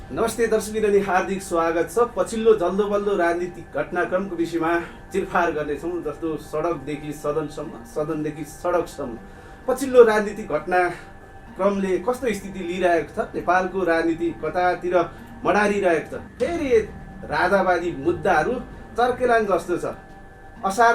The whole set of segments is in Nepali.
नमस्ते दर्शकबिरनी हार्दिक स्वागत छ। पछिल्लो जल्दो बल्दो राजनीतिक घटनाक्रमको विषयमा चिरफार गर्नेछौँ, जस्तो सडकदेखि सदनसम्म, सदनदेखि सडकसम्म पछिल्लो राजनीतिक घटनाक्रमले कस्तो स्थिति लिइरहेको छ, नेपालको राजनीति कतातिर मडारिरहेको छ। फेरि राजावादी मुद्दाहरू चर्केलाङ जस्तो छ। असार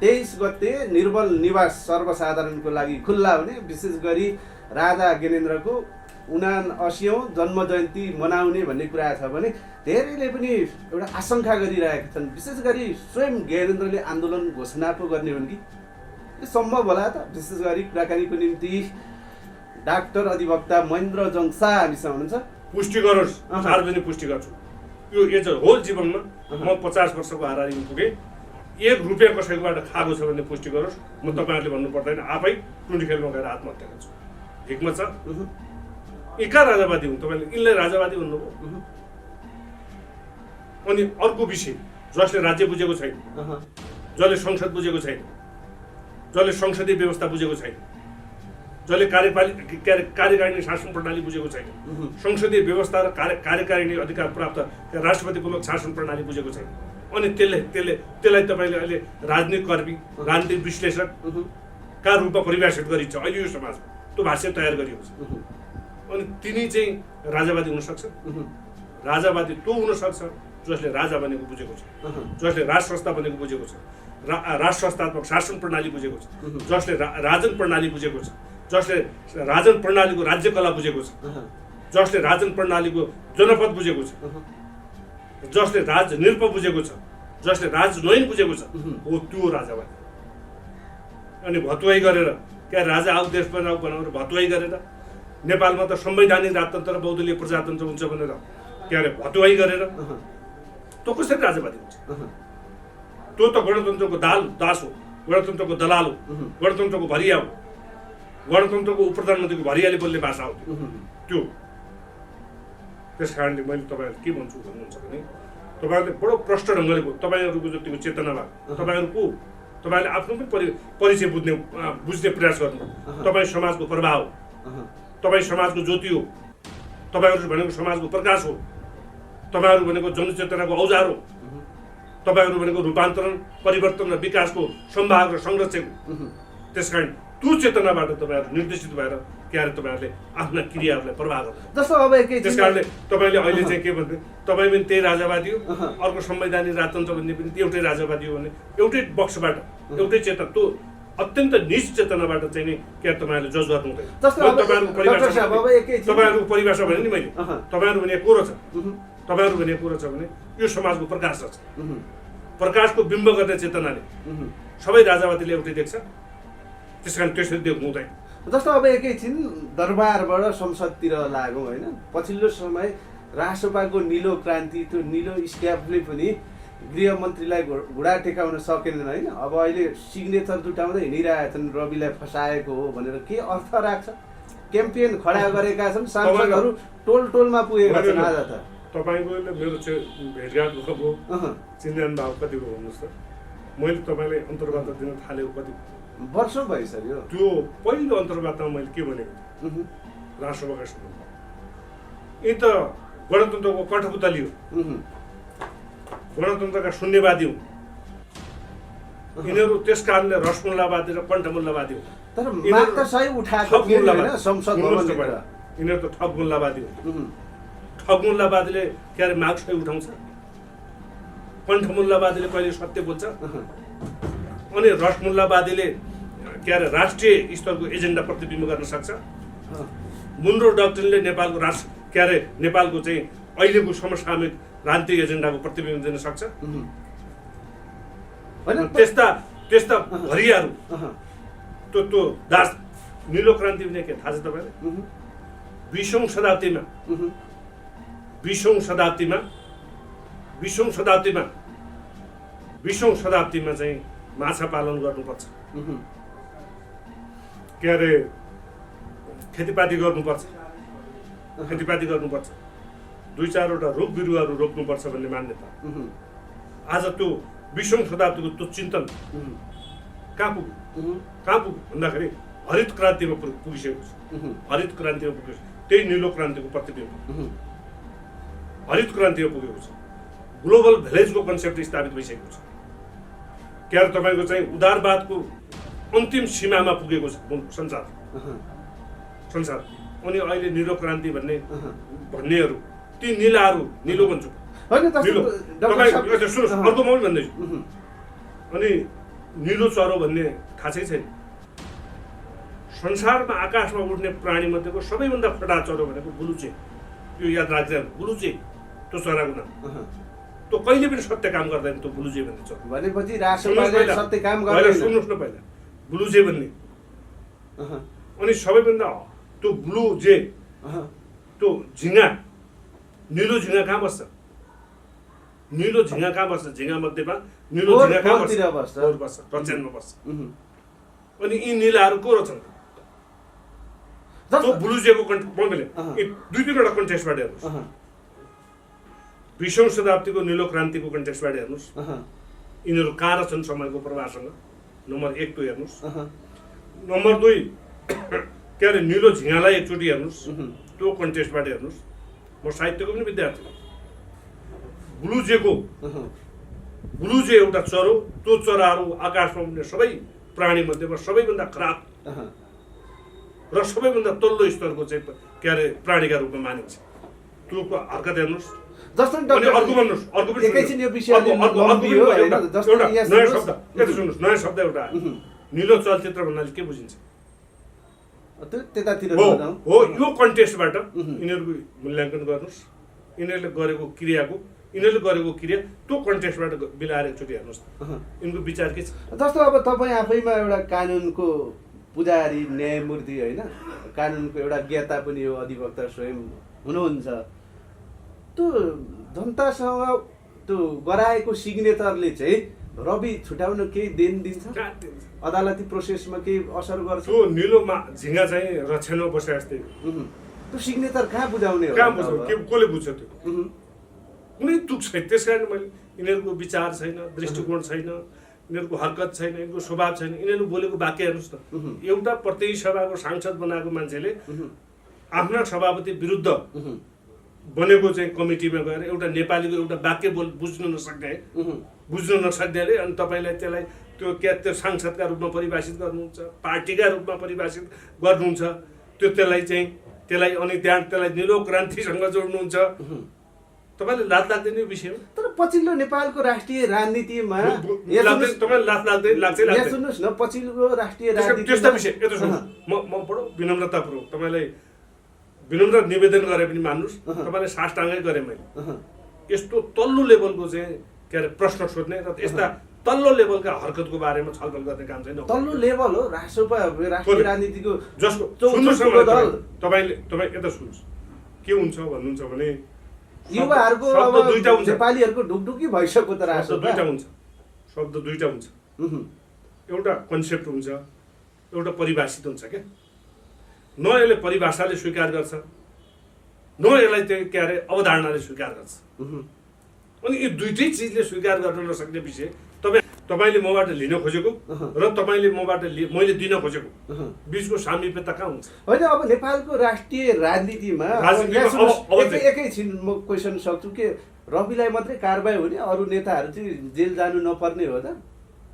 23 गते निर्बल निवास सर्वसाधारणको लागि खुल्ला हुने, विशेष गरी राजा ज्ञानेन्द्रको 79औं जन्म जयन्ती मनाउने भन्ने कुरा छ भने धेरैले पनि एउटा आशंका गरिरहेका छन्। विशेष गरी स्वयं ज्ञानेन्द्रले आन्दोलन घोषणा पो गर्ने हुन् कि यो सम्भव होला त। विशेष गरी कुराकानीको निम्ति डाक्टर अधिवक्ता महेन्द्र जङसा हामीसँग हुनुहुन्छ। पुष्टि गरोस्, सार्वजनिक पुष्टि गर्छु। यो एज होल जीवनमा म 50 वर्षको हाराहारी पुगेँ। 1 रुपियाँ कसैकोबाट खाएको छ भने पुष्टि गरोस्। म तपाईँहरूले भन्नु पर्दैन, आफै टुन्डी खेलमा गएर आत्महत्या गर्छु। हिक्मत छ। एका राजावादी हुन् तपाईँले, यिनलाई राजावादी भन्नुभयो। अनि अर्को विषय, जसले राज्य बुझेको छैन, जसले संसद बुझेको छैन, जसले संसदीय व्यवस्था बुझेको छैन, जसले कार्यकारिणी शासन प्रणाली बुझेको छैन, संसदीय व्यवस्था र कार्यकारिणी अधिकार प्राप्त राष्ट्रपतिमूलक शासन प्रणाली बुझेको छैन। अनि त्यसलाई तपाईँले अहिले राजनीतिक कर्मी, राजनीतिक विश्लेषकका रूपमा परिभाषित गरिन्छ अहिले यो समाजमा। त्यो भाष्य तयार गरियोस्। अनि तिनी चाहिँ राजावादी हुन सक्छ। राजावादी त्यो हुन सक्छ जसले राजा बनेको बुझेको छ, जसले राष्ट्र संस्था बनेको बुझेको छ, राष्ट्र संस्थात्मक शासन प्रणाली बुझेको छ, जसले राजन प्रणाली बुझेको छ, जसले राजन प्रणालीको राज्यकला बुझेको छ, जसले राजन प्रणालीको जनपद बुझेको छ, जसले राजनिर्प बुझेको छ, जसले राजनैन बुझेको छ, हो त्यो राजावादी। अनि भतुवाई गरेर क्या राजा आऊ देश बनाऊ बनाएर भतुवाई गरेर नेपालमा त संवैधानिक राजतन्त्र र बहुदलीय प्रजातन्त्र हुन्छ भनेर के अरे भतुवाई गरेर त्यो कसरी राजावादी हुन्छ? त्यो त गणतन्त्रको दास हो, गणतन्त्रको दलाल हो, गणतन्त्रको भरिया हो, गणतन्त्रको उपप्रधानमन्त्रीको भरियाले बोल्ने भाषा हो त्यो। त्यस कारणले मैले तपाईँहरू के भन्छु भन्नुहुन्छ भने तपाईँहरूले बडो प्रष्ट ढङ्गले तपाईँहरूको जतिको चेतना भयो, तपाईँहरूले आफ्नो पनि परिचय बुझ्ने प्रयास गर्नु। तपाईँ समाजको प्रभाव हो, तपाईँ समाजको ज्योति हो, तपाईँहरू भनेको समाजको प्रकाश हो, तपाईँहरू भनेको जनचेतनाको औजार हो, तपाईँहरू भनेको रूपान्तरण, परिवर्तन र विकासको सम्भाग र संरक्षक हो। त्यसकारण त्यो चेतनाबाट तपाईँहरू निर्देशित भएर के अरे तपाईँहरूले आफ्ना क्रियाहरूलाई प्रभाव गर्नु। जस्तो अब त्यस कारणले तपाईँले अहिले चाहिँ के भन्नु, तपाईँ पनि त्यही राजावादी हो, अर्को संवैधानिक राजतन्त्र भन्ने पनि एउटै राजावादी हो भने एउटै बक्सबाट एउटै चेतना, त्यो अत्यन्त निज चेतनाबाट चाहिँ नि क्या तपाईँहरूले जज गर्नु हुँदैन। तपाईँहरूको परिभाषा भने नि मैले तपाईँहरू भने को रहेछ, तपाईँहरू भने को रहेछ भने यो समाजको प्रकाश रहेछ। प्रकाशको बिम्ब गर्ने चेतनाले सबै राजावादीले एउटै देख्छ। त्यस कारण त्यसरी देख्नु हुँदैन। जस्तो अब एकैछिन दरबारबाट संसदतिर लाग्यौँ होइन, पछिल्लो समय राष्ट्रसभाको निलो क्रान्ति, त्यो निलो स्ट्याम्पले पनि गृहमन्त्रीलाई घुँडा टेकाउन सकेनन् होइन। अब अहिले सिग्नेचर जुटाउँदै हिँडिरहेका छन्, रविलाई फसाएको हो भनेर के अर्थ राख्छ? क्याम्पेन खडा गरेका छन्, सांसदहरू टोलमा पुगेका छन्। आज त तपाईँको मेरो भेटघाट भएको चिन्जान भाव कति हो भन्नुहोस् त? मैले तपाईँलाई अन्तर्वार्ता दिन थालेको कति वर्ष भइसक्यो। त्यो पहिलो अन्तर्वार्तामा मैले के भनेको थिएँ राष्ट्रसभाका सदनमा, यी त गणतन्त्रको कठपुतली हो, गणतन्त्रका शून्यवादी हुन् यिनीहरू। त्यस कारणले रसमुल्लावादी र कण्ठमुल्लावादी हो। तर माग त सही उठाएको हैन संसद भवनतिर। यिनीहरू त ठग मुल्लावादी हो। ठग मुल्लावादीले के अरे माग सही उठाउँछ, कण्ठमुल्लावादीले कहिले सत्य बोल्छ, अनि रसमुल्लावादीले के अरे राष्ट्रिय स्तरको एजेन्डा प्रतिबिम्ब गर्न सक्छ। मुन्ड्रो डक्ट्रिनले नेपालको के अरे नेपालको चाहिँ अहिलेको समसामयिक राजनीतिक एजेन्डाको प्रतिबिम्ब दिन सक्छ। त्यस्ता भरियाहरू त्यो दास निलो क्रान्ति भने के थाहा छ तपाईँलाई? 20औं शताब्दीमा चाहिँ माछा पालन गर्नुपर्छ, के अरे खेतीपाती गर्नुपर्छ, 2-4वटा रुख बिरुवाहरू रोप्नुपर्छ भन्ने मान्यता। आज त्यो 20औं शताब्दीको त्यो चिन्तन कहाँ पुग्यो भन्दाखेरि हरित क्रान्तिमा पुगिसकेको छ। हरित क्रान्तिमा पुगेको त्यही निलो क्रान्तिको प्रतिबिम्ब। हरित क्रान्तिमा पुगेको छ, ग्लोबल भिलेजको कन्सेप्ट स्थापित भइसकेको छ। क्या अरे तपाईँको चाहिँ उदारवादको अन्तिम सीमामा पुगेको छ संसार। अनि अहिले निलो क्रान्ति भन्नेहरू ती निलाहरू, निलो भन्छु सुन्नुहोस्, अर्को म पनि भन्दैछु। अनि निलो चरो भन्ने खासै छैन। संसारमा आकाशमा उड्ने प्राणी मध्येको सबैभन्दा फटा चरो भनेको बुलुचे। यो याद राख्दैन, बुलुचे त्यो चराको नाम। त्यो कहिले पनि सत्य काम गर्दैन त्यो बुलुचे भन्ने चरो। भनेपछि राष्ट्रले सत्य काम गर्दैन। सुन्नुहोस् न पहिला बुलुचे भन्ने। अनि सबैभन्दा त्यो बुलुचे त्यो झिँगा, निलो झिँगा कहाँ बस्छ? निलो झिँगा कहाँ बस्छ? झिँगा मध्येमा निलो झिँगा कहाँ बस्छ? रच्यानमा बस्छ। अनि यी निलाहरू को रहेछन्? त्यो बुलुचेको दुई तिनवटा कन्टेक्स्टबाट हेर्नुहोस्। 20औं शताब्दीको निलो क्रान्तिको कन्टेक्स्टबाट हेर्नुहोस्, यिनीहरू कहाँ रहेछन् समयको प्रवाहसँग। नम्बर 1 त्यो हेर्नुहोस्। नम्बर 2 के अरे निलो झिँगालाई एकचोटि हेर्नुहोस्, त्यो कन्टेक्स्टबाट हेर्नुहोस्। म साहित्यको पनि विद्यार्थी। बुलुचे एउटा चरो, त्यो चराहरू आकाशमा उड्ने सबै प्राणी मध्येमा सबैभन्दा खराब र सबैभन्दा तल्लो स्तरको चाहिँ के अरे प्राणीका रूपमा मानिन्छ। त्यो हरकत हेर्नुहोस्। जस्तो अर्को भन्नुहोस्, अर्को पनि एकैछिन यो विषयले नयाँ शब्द यता सुन्नुहोस्, नयाँ शब्द एउटा निलो चलचित्र भन्नाले के बुझिन्छ? त्यतातिर हो यो कन्टेक्स्टबाट यिनीहरूको मूल्याङ्कन गर्नुहोस्। यिनीहरूले गरेको क्रिया त्यो कन्टेक्स्टबाट मिलाएर एकचोटि हेर्नुहोस्। यिनको विचार के छ? जस्तो अब तपाईँ आफैमा एउटा कानुनको पुजारी, न्यायमूर्ति होइन, कानुनको एउटा ज्ञाता पनि हो, अधिवक्ता स्वयं हुनुहुन्छ। त्यो जनतासँग त्यो गराएको सिग्नेचरले चाहिँ रवि छुटाउन केही देन दिन्छ? अदालती प्रोसेसमा केही असर गर्छ? त्यो निलोमा झिँगा चाहिँ रक्षामा बसे जस्तै त्यो सिग्नेचर कहाँ बुझाउने हो? कसले बुझ्छ? त्यो कुनै तुक छैन। त्यस कारण मैले यिनीहरूको विचार छैन, दृष्टिकोण छैन, यिनीहरूको हरकत छैन, यिनीहरूको स्वभाव छैन। यिनीहरू बोलेको वाक्य हेर्नुहोस् न। एउटा प्रतिनिधि सभाको सांसद बनाएको मान्छेले आफ्ना सभापति विरुद्ध बनेको चाहिँ कमिटीमा गएर एउटा नेपालीको एउटा वाक्य बुझ्न नसक्नेले अनि तपाईँलाई त्यसलाई त्यो सांसदका रूपमा परिभाषित गर्नुहुन्छ, पार्टीका रूपमा परिभाषित गर्नुहुन्छ, त्यसलाई अनि त्यसलाई निलो क्रान्तिसँग जोड्नुहुन्छ। तपाईँले लाज लाग्दैन यो विषयमा? तर पछिल्लो नेपालको राष्ट्रिय राजनीतिमा सुन्नुहोस् न, पछिल्लो राष्ट्रिय राजनीति त्यस्ता विषय यता सुन्नुहोस्। म बडो विनम्रतापूर्वक तपाईँलाई विनम्र निवेदन गरे पनि मान्नुहोस्, तपाईँलाई साष्टाङ्गै गरेँ मैले। यस्तो तल्लो लेभलको चाहिँ के अरे प्रश्न सोध्ने र यस्ता तल्लो लेभलका हरकतको बारेमा छलफल गर्ने काम छैन। तल्लो लेभल हो राष्ट्रिय राजनीतिको जसको तपाईँ यता सुन्नुहोस्। के हुन्छ भन्नुहुन्छ भने युवाहरूको अब नेपालीहरूको ढुकढुकी भइसक्यो त शब्द दुईटा हुन्छ। एउटा कन्सेप्ट हुन्छ, एउटा परिभाषित हुन्छ। क्या न यसले परिभाषाले स्वीकार गर्छ, न यसलाई त्यो के अरे अवधारणाले स्वीकार गर्छ। अनि यी दुईटै चिजले स्वीकार गर्न नसक्ने विषय तपाईँले मबाट लिन खोजेको र तपाईँले मबाट मैले दिन खोजेको बिचको सामिप्यता कहाँ हुन्छ? होइन, अब नेपालको राष्ट्रिय राजनीतिमा एकैछिन म क्वेसन सक्छु के रविलाई मात्रै कारबाही हुने, अरू नेताहरू चाहिँ जेल जानु नपर्ने हो त?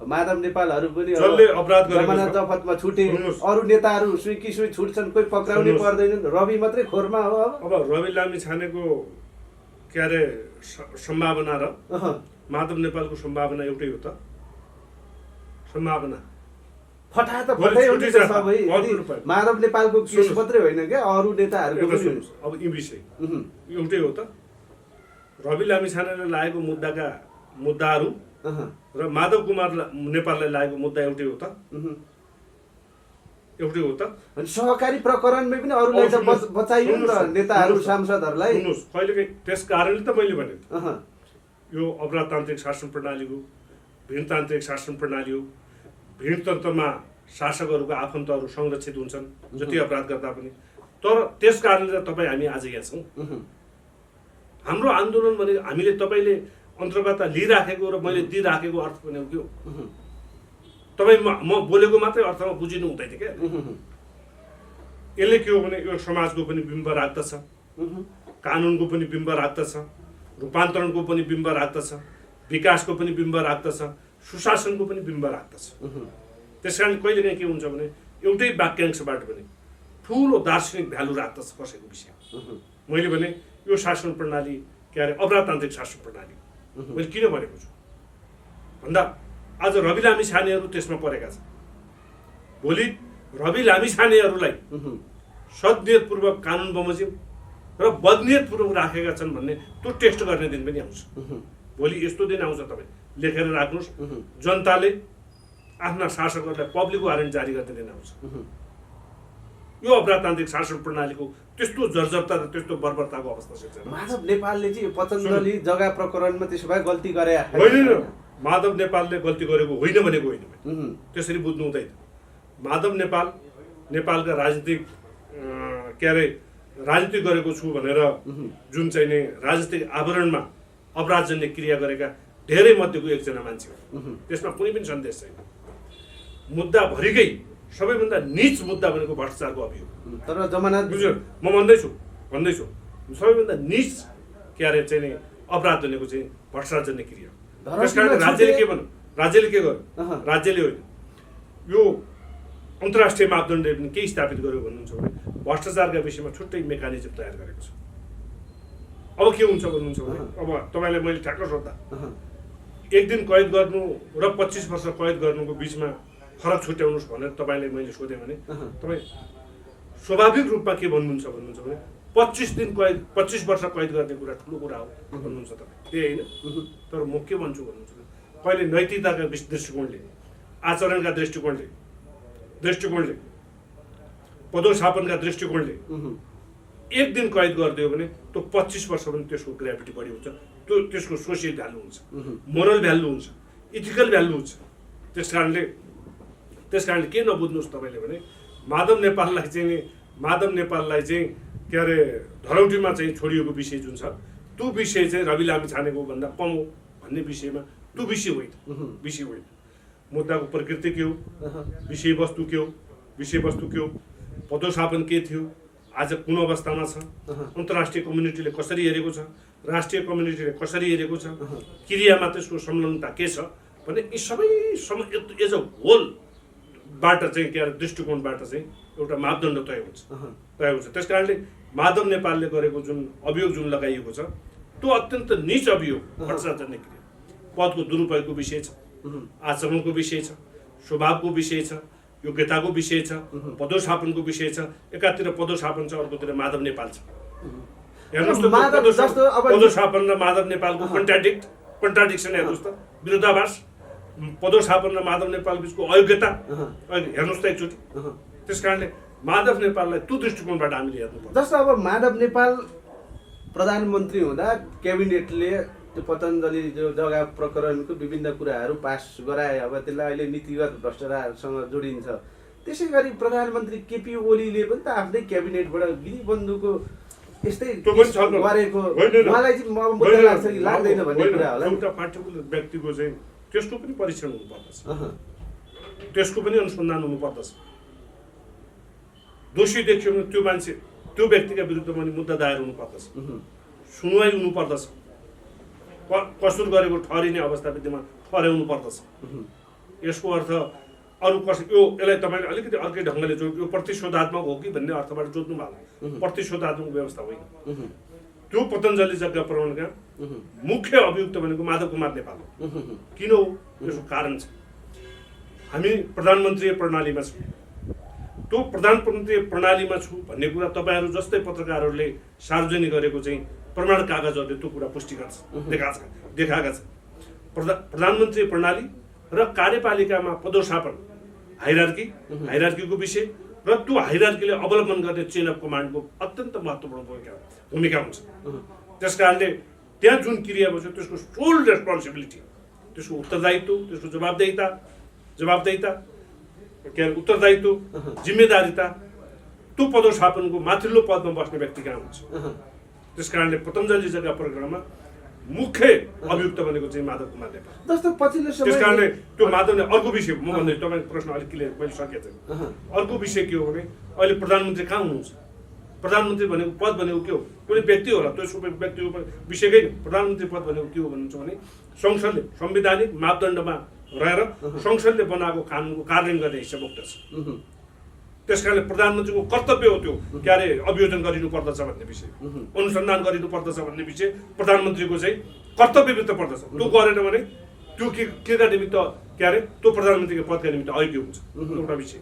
माधव नेपालहरू पनि जमानत जफतमा छुटे, अरू नेताहरू सुई छुट्छन्, कोही पक्राउनै पर्दैन, रवि मात्रै खोरमा हो। अब रवि लामिछानेको के अरे सम्भावना र माधव नेपालको सम्भावना एउटै हो त? सम्भावना फटा त फटै हो नि त सबै। माधव नेपालको केस मात्रै होइन क्या, अरू नेताहरूको पनि। अब यी विषय एउटै हो त? रवि लामिछानेले लागेको मुद्दाहरू र माधव कुमार नेपाललाई लागेको मुद्दा एउटै हो त? एउटै हो त? सहकारी प्रकरणमै पनि अरूलाई त बचाइयो नि त, नेताहरू सांसदहरूलाई। सुन्नुहोस्, कहिलेकाहीँ त्यस कारणले त मैले भनेको यो अपराधतान्त्रिक शासन प्रणालीको भिडतान्त्रिक शासन प्रणाली हो। भिडतन्त्रमा शासकहरूको आफन्तहरू संरक्षित हुन्छन् जति अपराध गर्दा पनि। तर त्यस कारणले तपाईँ हामी आज यहाँ छौँ। हाम्रो आन्दोलन भने हामीले तपाईँले अन्तर्वार्ता लिइराखेको र मैले दिइराखेको अर्थ भनेको के हो? तपाईँ म बोलेको मात्रै अर्थमा बुझिनु हुँदैन क्या। यसले के हो भने यो समाजको पनि बिम्ब राख्दछ, कानुनको पनि बिम्ब राख्दछ, रूपान्तरणको पनि बिम्ब राख्दछ, विकासको पनि बिम्ब राख्दछ, सुशासनको पनि बिम्ब राख्दछ। त्यस कारण कहिलेकाहीँ के हुन्छ भने एउटै वाक्यांशबाट पनि ठुलो दार्शनिक भ्यालु राख्दछ कसैको विषयमा। मैले भने यो शासन प्रणाली के अरे अप्रजातान्त्रिक शासन प्रणाली मैले किन भनेको छु भन्दा आज रवि लामिछानेहरू त्यसमा परेका छन्। भोलि रवि लामिछानेहरूलाई सद्नियतपूर्वक कानुन बमोजिम र बदनियतपूर्वक राखेका छन् भन्ने त्यो टेस्ट गर्ने दिन पनि आउँछ। भोलि यस्तो दिन आउँछ, तपाईँ लेखेर राख्नुहोस्, जनताले आफ्ना शासकहरूलाई पब्लिक वारेन्ट जारी गर्ने दिन आउँछ। यो अप्रजातान्त्रिक शासन प्रणालीको त्यस्तो जर्जरता र त्यस्तो बर्बरताको अवस्था छ। माधव नेपालले चाहिँ पतञ्जलि जग्गा प्रकरणमा त्यसो भए गल्ती गरे होइन। माधव नेपालले गल्ती गरेको होइन भनेको होइन, त्यसरी बुझ्नु हुँदैन। माधव नेपाल नेपालका राजनीतिक के अरे राजनीति गरेको छु भनेर जुन चाहिँ नै राजनीतिक आवरणमा अपराधजन्य क्रिया गरेका धेरै मध्येको एकजना मान्छे हो। त्यसमा कुनै पनि सन्देश छैन। मुद्दाभरिकै सबैभन्दा नीच मुद्दा भनेको भ्रष्टाचारको अभियोग। तर जमानत बुझ्यो, म भन्दैछु सबैभन्दा नीच के अरे चाहिँ नि अपराध भनेको चाहिँ भ्रष्टाचारजन्य क्रिया। त्यसकारण राज्यले के भन्यो, राज्यले के गर्यो, राज्यले होइन यो अन्तर्राष्ट्रिय मापदण्डले पनि के स्थापित गर्यो भन्नुहुन्छ भने भ्रष्टाचारका विषयमा छुट्टै मेकानिजम तयार गरेको छ। अब के हुन्छ भन्नुहुन्छ भने अब तपाईँलाई मैले ठ्याक्क सोद्धा 1 दिन कैद गर्नु र 25 वर्ष कैद गर्नुको बिचमा फरक छुट्याउनुहोस् भनेर तपाईँले मैले सोधेँ भने तपाईँ स्वाभाविक रूपमा के भन्नुहुन्छ भने 25 वर्ष कैद गर्ने कुरा ठुलो कुरा हो भन्नुहुन्छ तपाईँ, त्यही होइन। तर म के भन्छु भन्नुहुन्छ भने कहिले नैतिकताका दृष्टिकोणले, आचरणका दृष्टिकोणले पदोशापनका दृष्टिकोणले 1 दिन कैद गरिदियो भने त्यो 25 वर्ष पनि त्यसको ग्राभिटी बढी हुन्छ, त्यो त्यसको सोसियल भ्यालु हुन्छ, मोरल भ्यालु हुन्छ, इथिकल भ्यालु हुन्छ। त्यस कारणले के नबुझ्नुहोस् तपाईँले भने माधव नेपाललाई चाहिँ के अरे धरौटीमा चाहिँ छोडिएको विषय जुन छ त्यो विषय चाहिँ रवि लामिछानेको भन्दा कम हो भन्ने विषयमा त्यो विषय होइन। मुद्दाको प्रकृति के हो, विषयवस्तु के हो, पदोशापन के थियो, आज कुन अवस्थामा छ, अन्तर्राष्ट्रिय कम्युनिटीले कसरी हेरेको छ, राष्ट्रिय कम्युनिटीले कसरी हेरेको छ, क्रियामा त्यसको संलग्नता के छ भने यी सबै एज अ होलबाट चाहिँ के अरे दृष्टिकोणबाट चाहिँ एउटा मापदण्ड तय हुन्छ। त्यस कारणले माधव नेपालले गरेको जुन अभियोग जुन लगाइएको छ त्यो अत्यन्त नीच अभियोग भ्रष्टाचारजन्य क्रिया, पदको दुरुपयोगको विषय छ, आचरणको विषय छ, स्वभावको विषय छ, योग्यताको विषय छ, पदोशापनको विषय छ। एकातिर पदोशापन छ, अर्कोतिर माधव नेपाल छ। हेर्नुहोस् त पदोशापन र माधव नेपालको कन्ट्राडिक्सन हेर्नुहोस् त, विरोधाभास। पदोशापन र माधव नेपाल बिचको अयोग्यता हेर्नुहोस् त एकचोटि। त्यस कारणले माधव नेपाललाई त्यो दृष्टिकोणबाट हामीले हेर्नुपर्छ। जस्तो अब माधव नेपाल प्रधानमन्त्री हुँदा क्याबिनेटले त्यो पतञ्जलि जो जग्गा प्रकरणको विभिन्न कुराहरू पास गराए, अब त्यसलाई अहिले नीतिगत भ्रष्टाचारसँग जोडिन्छ। त्यसै गरी प्रधानमन्त्री केपी ओलीले पनि त आफ्नै क्याबिनेटबाट गिरीबन्धुको यस्तै गरेको उहाँलाई चाहिँ मुद्दा लाग्छ कि लाग्दैन भन्ने कुरा होला। एउटा पार्टिकुलर व्यक्तिको चाहिँ त्यसको पनि परीक्षण हुनुपर्दछ, त्यसको पनि अनुसन्धान हुनुपर्दछ। दोषी देखियो भने त्यो मान्छे त्यो व्यक्तिका विरुद्धमा पनि मुद्दा दायर हुनुपर्दछ, सुनवाई हुनुपर्दछ, कसुर गरेको ठहरिने अवस्था विद्यमान ठहराउनु पर्दछ। यसको अर्थ अरू यसलाई तपाईँले अलिकति अर्कै ढङ्गले जोड्नु, यो प्रतिशोधात्मक हो कि भन्ने अर्थबाट जोड्नु भएको, प्रतिशोधात्मक व्यवस्था होइन। त्यो पतञ्जलि जग्गा प्रकरणका मुख्य अभियुक्त भनेको माधव कुमार नेपाल हो। किन हो? यसको कारण छ, हामी प्रधानमन्त्री प्रणालीमा छौँ। त्यो प्रधानमन्त्री प्रणालीमा छु भन्ने कुरा तपाईँहरू जस्तै पत्रकारहरूले सार्वजनिक गरेको चाहिँ प्रमाण कागजहरूले त्यो कुरा पुष्टि गर्छ, देखाएका छन्। प्रधानमन्त्री प्रणाली र कार्यपालिकामा पदोशापन हाइरार्कीको विषय र त्यो हाइरार्कीले अवलम्बन गर्ने चेन अफ कमान्डको अत्यन्त महत्त्वपूर्ण भूमिका हुन्छ। त्यस कारणले त्यहाँ जुन क्रिया बस्यो त्यसको सोल रेस्पोन्सिबिलिटी, त्यसको उत्तरदायित्व, त्यसको जवाबदेहिता के अरे उत्तरदायित्व, जिम्मेदारिता त्यो पदोशापनको माथिल्लो पदमा बस्ने व्यक्ति कहाँ हुन्छ। त्यस कारणले पतञ्जलि जग्गा प्रकरणमा मुख्य अभियुक्त भनेको चाहिँ माधव कुमार नेपाल। जस्तो पछिल्लो समय त्यस कारणले त्यो माधवले अर्को विषय म भन्दै तपाईँको प्रश्न अलिक क्लियर मैले सकेको छैन। अर्को विषय के हो भने अहिले प्रधानमन्त्री कहाँ हुनुहुन्छ? प्रधानमन्त्री भनेको पद भनेको के हो? कुनै व्यक्ति होला, त्यो व्यक्तिको विषयकै प्रधानमन्त्री पद भनेको के हो भन्नुहुन्छ भने संसदले संवैधानिक मापदण्डमा रहेर संसदले बनाएको कानुनको कार्यान्वयन गर्ने हिस्सा बोक्दछ। त्यसकारणले प्रधानमन्त्रीको कर्तव्य हो त्यो के अरे अभियोजन गरिनु पर्दछ भन्ने विषय, अनुसन्धान गरिनु पर्दछ भन्ने विषय प्रधानमन्त्रीको चाहिँ कर्तव्यभित्र पर्दछ। त्यो गरेन भने त्यो केका निमित्त के अरे त्यो प्रधानमन्त्रीको पदका निमित्त अयोग्य हुन्छ, एउटा विषय।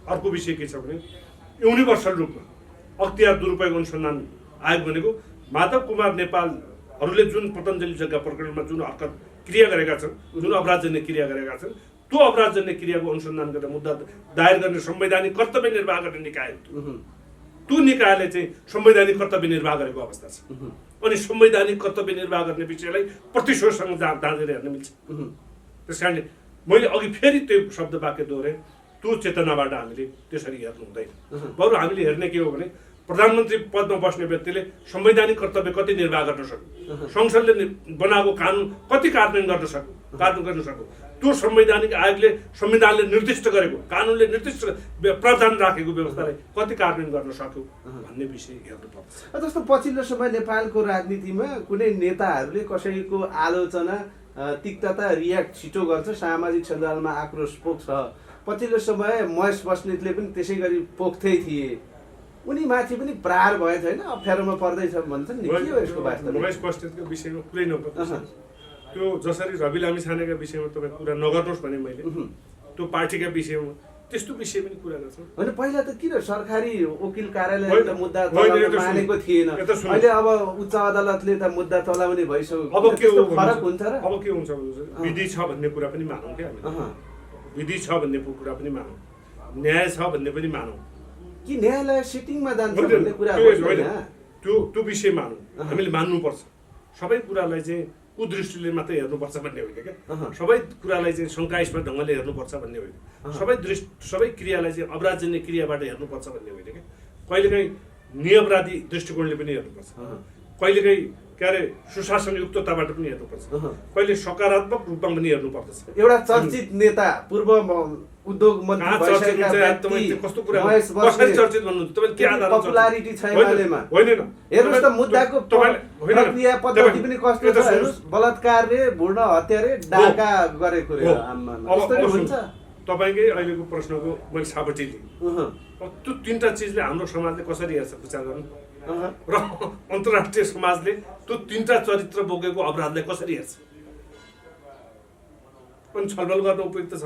अर्को विषय के छ भने युनिभर्सल रूपमा अख्तियार दुरुपयोग अनुसन्धान आयोग भनेको माधव कुमार नेपालहरूले जुन पतञ्जलि जग्गा प्रकरणमा जुन हरकत क्रिया गरेका छन्, जुन अपराधजन्य क्रिया गरेका छन्, त्यो अपराधजन्य क्रियाको अनुसन्धान गरेर मुद्दा दायर गर्ने संवैधानिक कर्तव्य निर्वाह गर्ने निकाय हो। त्यो निकायले चाहिँ संवैधानिक कर्तव्य निर्वाह गरेको अवस्था छ। अनि संवैधानिक कर्तव्य निर्वाह गर्ने विषयलाई प्रतिशोधसँग दाँजेर हेर्न मिल्छ। त्यस कारणले मैले अघि फेरि त्यो शब्द वाक्य दोहोऱ्याएँ, त्यो चेतनाबाट हामीले त्यसरी हेर्नु हुँदैन। बरु हामीले हेर्ने के हो भने प्रधानमन्त्री पदमा बस्ने व्यक्तिले संवैधानिक कर्तव्य कति निर्वाह गर्न सक्यो, संसदले बनाएको कानुन कति कार्यान्वयन गर्न सक्यो, त्यो संवैधानिक आयोगले संविधानले निर्दिष्ट गरेको कानुनले निर्दिष्ट प्रावधान राखेको व्यवस्थालाई कति कार्यान्वयन गर्न सक्यो भन्ने विषय हेर्नुपर्छ। जस्तो पछिल्लो समय नेपालको राजनीतिमा कुनै नेताहरूले कसैको आलोचना तिक्तता रियाक्ट छिटो गर्छ, सामाजिक सञ्जालमा आक्रोश पोख्छ। पछिल्लो समय महेश बस्नेतले पनि त्यसै गरी पोख्दै थिए, उनी माथि पनि प्रहार भएछ होइन, अप्ठ्यारोमा पर्दैछ भन्छन् नि, के हो यसको वास्तव? महेश बस्नेतको विषयमा कुरै नपर्छ। त्यो जसरी रवि लामिछानेका विषयमा तपाईँ कुरा नगर्नुहोस् भने मैले त्यो पार्टीका विषयमा त्यस्तो विषय पनि कुरा गर्छ होइन। पहिला त किन सरकारी वकिल कार्यालयले मुद्दा चलाउन मानेको थिएन, अहिले अब उच्च अदालतले त मुद्दा चलाउने भइसक्यो। अब के हो फरक हुन्छ र? अब के हुन्छ भने विधि छ भन्ने कुरा पनि मानौँ क्या हामी, विधि छ भन्ने कुरा पनि मानौँ, न्याय छ भन्ने पनि मानौँ कि न्यायालय सिटिङमा जान्छ भन्ने कुरा होइन, त्यो विषय मानौँ, हामीले मान्नुपर्छ। सबै कुरालाई चाहिँ कुदृष्टिले मात्रै हेर्नुपर्छ भन्ने होइन क्या, सबै कुरालाई चाहिँ शङ्कास्पद ढङ्गले हेर्नुपर्छ भन्ने होइन, सबै क्रियालाई चाहिँ अपराधजन्य क्रियाबाट हेर्नुपर्छ भन्ने होइन क्या। कहिलेकाहीँ निरपराधी दृष्टिकोणले पनि हेर्नुपर्छ, कहिलेकाहीँ के अरे सुशासनयुक्तताबाट पनि हेर्नुपर्छ, कहिले सकारात्मक रूपमा पनि हेर्नुपर्दछ। एउटा चर्चित नेता पूर्व उद्योग मन्त्री कस्तो कुरा कसरी चर्चित भन्नुहुन्छ तपाईले के आधार पपुलारिटी छ एमालेमा होइन हेर्नुस् त मुद्दाको प्रक्रिया पद्धति पनि कस्तो छ हेर्नुस्, बलात्कारले भ्रूण हत्याले डाका गरेको रे यस्तो हुन्छ। तपाईकै अहिलेको प्रश्नको मैले सापटी लिएँ, त्यो तीनटा चिजले हाम्रो समाजले कसरी हेर्छ विचार गर्नु, र अन्तर्राष्ट्रिय समाजले त्यो तीनटा चरित्र बोकेको अपराधलाई कसरी हेर्छ, अनि छलफल गर्न उपयुक्त छ।